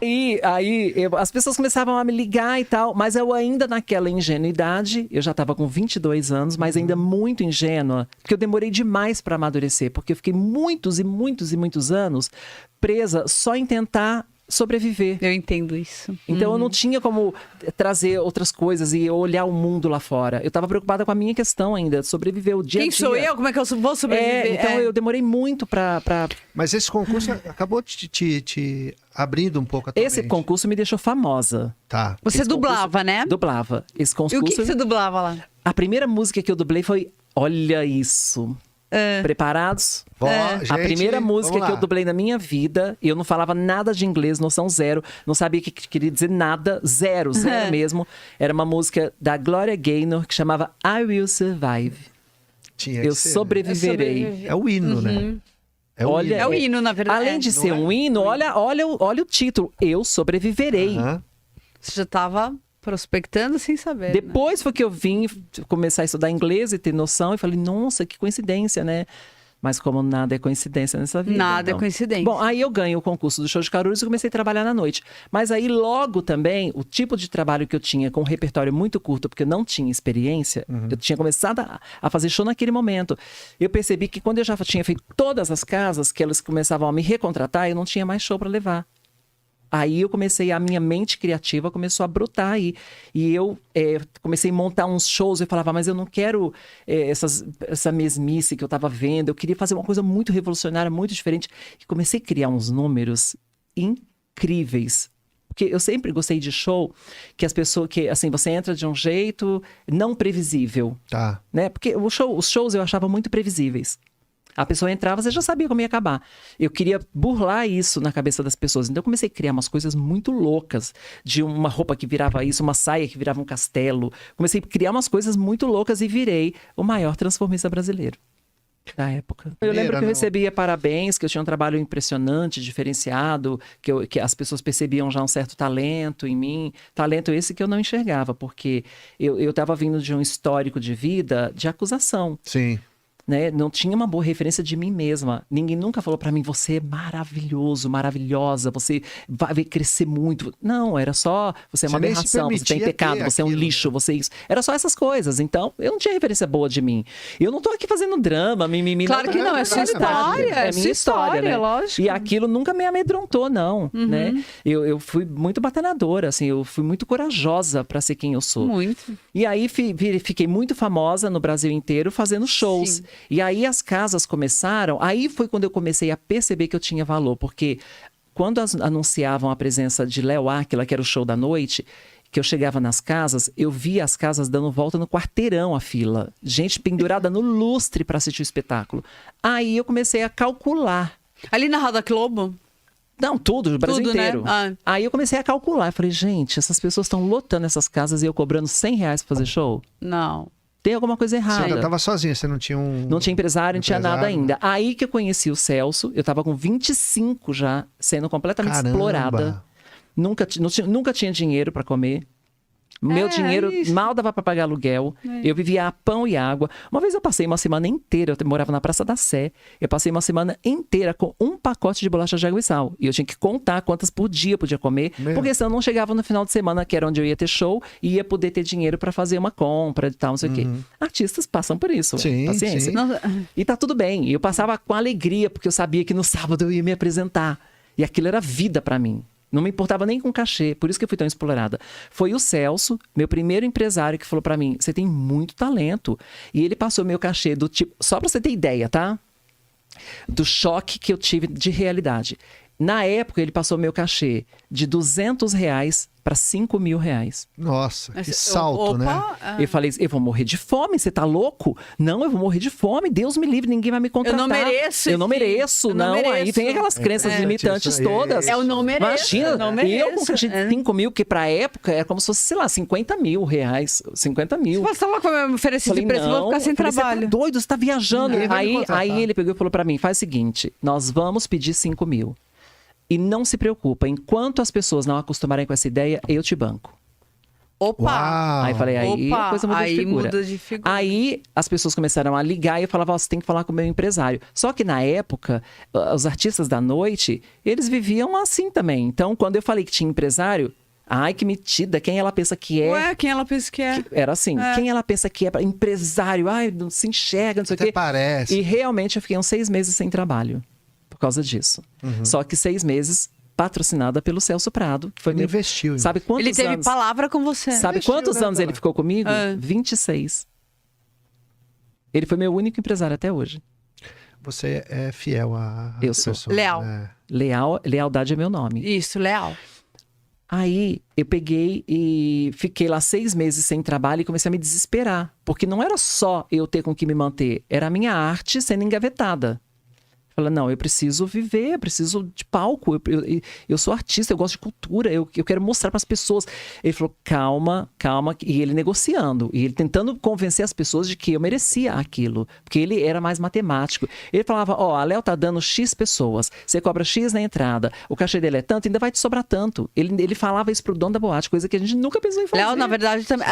E aí, as pessoas começavam a me ligar e tal, mas eu ainda naquela ingenuidade, eu já estava com 22 anos, mas ainda muito ingênua, porque eu demorei demais para amadurecer, porque eu fiquei muitos e muitos e muitos anos presa só em tentar sobreviver. Eu entendo isso. Então eu não tinha como trazer outras coisas e olhar o mundo lá fora. Eu estava preocupada com a minha questão ainda, sobreviver o dia a dia. Quem sou eu? Como é que eu vou sobreviver? Então eu demorei muito pra... Mas esse concurso acabou te abrindo um pouco a tua Esse mente. concurso me deixou famosa. Tá. Você Esse dublava, né? Dublava. Esse E concurso... o que você dublava lá? A primeira música que eu dublei foi Olha Isso. Preparados? Gente, A primeira música vamos que lá. eu dublei na minha vida, eu não falava nada de inglês, noção zero, não sabia o que queria dizer nada, zero mesmo. Era uma música da Gloria Gaynor que chamava I Will Survive. Tinha que Eu ser, né? sobreviverei. É o hino, né? É o Olha, hino. É o hino, na verdade. Além de não ser é? um hino, olha o título. Eu sobreviverei. Aham. Você já estava prospectando sem saber. né? Depois foi que eu vim começar a estudar inglês e ter noção. E falei, nossa, que coincidência, né? Mas como nada é coincidência nessa vida. Nada é então. coincidência. Bom, aí eu ganho o concurso do Show de Calouros e comecei a trabalhar na noite. Mas aí logo também, o tipo de trabalho que eu tinha com um repertório muito curto, porque eu não tinha experiência, eu tinha começado a fazer show naquele momento. Eu percebi que quando eu já tinha feito todas as casas, que elas começavam a me recontratar, eu não tinha mais show para levar. Aí eu comecei, a minha mente criativa começou a brotar aí. E eu comecei a montar uns shows. Eu falava, mas eu não quero essa mesmice que eu estava vendo. Eu queria fazer uma coisa muito revolucionária, muito diferente. E comecei a criar uns números incríveis. Porque eu sempre gostei de show que as pessoas, que assim, você entra de um jeito não previsível. Tá. Né? Porque os shows eu achava muito previsíveis. A pessoa entrava, você já sabia como ia acabar. Eu queria burlar isso na cabeça das pessoas. Então eu comecei a criar umas coisas muito loucas. De uma roupa que virava isso, uma saia que virava um castelo. Comecei a criar umas coisas muito loucas e virei o maior transformista brasileiro da época. Eu lembro que eu recebia parabéns, que eu tinha um trabalho impressionante, diferenciado, que as pessoas percebiam já um certo talento em mim. Talento esse que eu não enxergava, porque eu estava vindo de um histórico de vida de acusação. Sim. Né? Não tinha uma boa referência de mim mesma. Ninguém nunca falou pra mim, você é maravilhoso, maravilhosa, você vai crescer muito. Não, era só, você é uma Você nem se aberração, você tem permitia pecado, ter você é um aquilo, lixo, você é isso. Era só essas coisas. Então, eu não tinha referência boa de mim. Eu não tô aqui fazendo drama, mimimi. Claro que não, é sua história. É minha história, né? Lógico. E aquilo nunca me amedrontou, não, né? Eu fui muito batalhadora, assim, eu fui muito corajosa pra ser quem eu sou. Muito. E aí fiquei muito famosa no Brasil inteiro fazendo shows. Sim. E aí as casas começaram, aí foi quando eu comecei a perceber que eu tinha valor, porque quando anunciavam a presença de Léo Áquila, que era o show da noite, que eu chegava nas casas, eu via as casas dando volta no quarteirão a fila, gente pendurada no lustre para assistir o espetáculo. Aí eu comecei a calcular. Ali na Roda Globo? Não, tudo, o Brasil Tudo, né? inteiro. Ah. Aí eu comecei a calcular, eu falei, gente, essas pessoas estão lotando essas casas e eu cobrando R$100 para fazer show? Não. Tem alguma coisa Você errada. ainda estava sozinha, você não tinha um... Não tinha empresário, não tinha nada Empresário. ainda. Aí que eu conheci o Celso, eu tava com 25 já, sendo completamente Caramba. explorada. Nunca tinha dinheiro para comer. Meu dinheiro isso. mal dava para pagar aluguel. Eu vivia a pão e água. Uma vez eu passei uma semana inteira, eu morava na Praça da Sé. Eu passei uma semana inteira com um pacote de bolacha de água e sal. E eu tinha que contar quantas por dia eu podia comer, porque senão eu não chegava no final de semana, que era onde eu ia ter show, e ia poder ter dinheiro para fazer uma compra e tal, não sei o quê. Artistas passam por isso. Sim, Paciência. sim. Não- E tá tudo bem. E eu passava com alegria, porque eu sabia que no sábado eu ia me apresentar. E aquilo era vida pra mim. Não me importava nem com cachê, por isso que eu fui tão explorada. Foi o Celso, meu primeiro empresário, que falou pra mim, você tem muito talento. E ele passou meu cachê do tipo... Só pra você ter ideia, tá? Do choque que eu tive de realidade. Na época, ele passou meu cachê de R$200 para R$5.000. Nossa, Mas, que salto, né? Eu falei, eu vou morrer de fome, você tá louco? Não, eu vou morrer de fome, Deus me livre, ninguém vai me contratar. Eu não mereço Eu não esse- mereço, eu não não. Aí mereço. vem aquelas crenças limitantes isso aí. todas. É o não mereço. Imagina, eu não mereço. eu com cachê de 5 mil, que pra época era como se fosse, sei lá, R$50.000. 50 mil. Você tá louco, eu me ofereci de Falei, preço, eu vou ficar sem falei, trabalho. Você tá doido, você tá viajando. Ninguém vai me contratar. Aí ele pegou e falou pra mim, faz o seguinte, nós vamos pedir 5 mil. E não se preocupa, enquanto as pessoas não acostumarem com essa ideia, eu te banco. Opa! Uau. Aí falei, aí Opa, a coisa muda de aí figura. muda de figura. Aí as pessoas começaram a ligar e eu falava, você tem que falar com o meu empresário. Só que na época, os artistas da noite, eles viviam assim também. Então, quando eu falei que tinha empresário, ai, que metida, quem ela pensa que é? Ué, quem ela pensa que é? Era assim, É. quem ela pensa que é empresário? Ai, não se enxerga, não sei o Até quê. parece. E realmente eu fiquei uns 6 meses sem trabalho por causa disso. Só que 6 meses patrocinada pelo Celso Prado, que foi Ele meu... investiu. Sabe quantos Ele teve anos? palavra com você. Sabe Investiu, quantos né, anos Bela? ele ficou comigo? Ah. 26. Ele foi meu único empresário até hoje. Você é fiel a Eu sou. pessoa, Leal. né? Lealdade é meu nome. Isso, leal. Aí eu peguei e fiquei lá 6 meses sem trabalho e comecei a me desesperar. Porque não era só eu ter com que me manter, era a minha arte sendo engavetada. Falei, não, eu preciso viver, eu preciso de palco, eu sou artista, eu gosto de cultura, eu quero mostrar para as pessoas. Ele falou, calma, calma, e ele negociando, e ele tentando convencer as pessoas de que eu merecia aquilo, porque ele era mais matemático. Ele falava, ó, a Léo tá dando X pessoas, você cobra X na entrada, o cachê dele é tanto, ainda vai te sobrar tanto. Ele falava isso pro dono da boate, coisa que a gente nunca pensou em fazer. Léo, na verdade, também.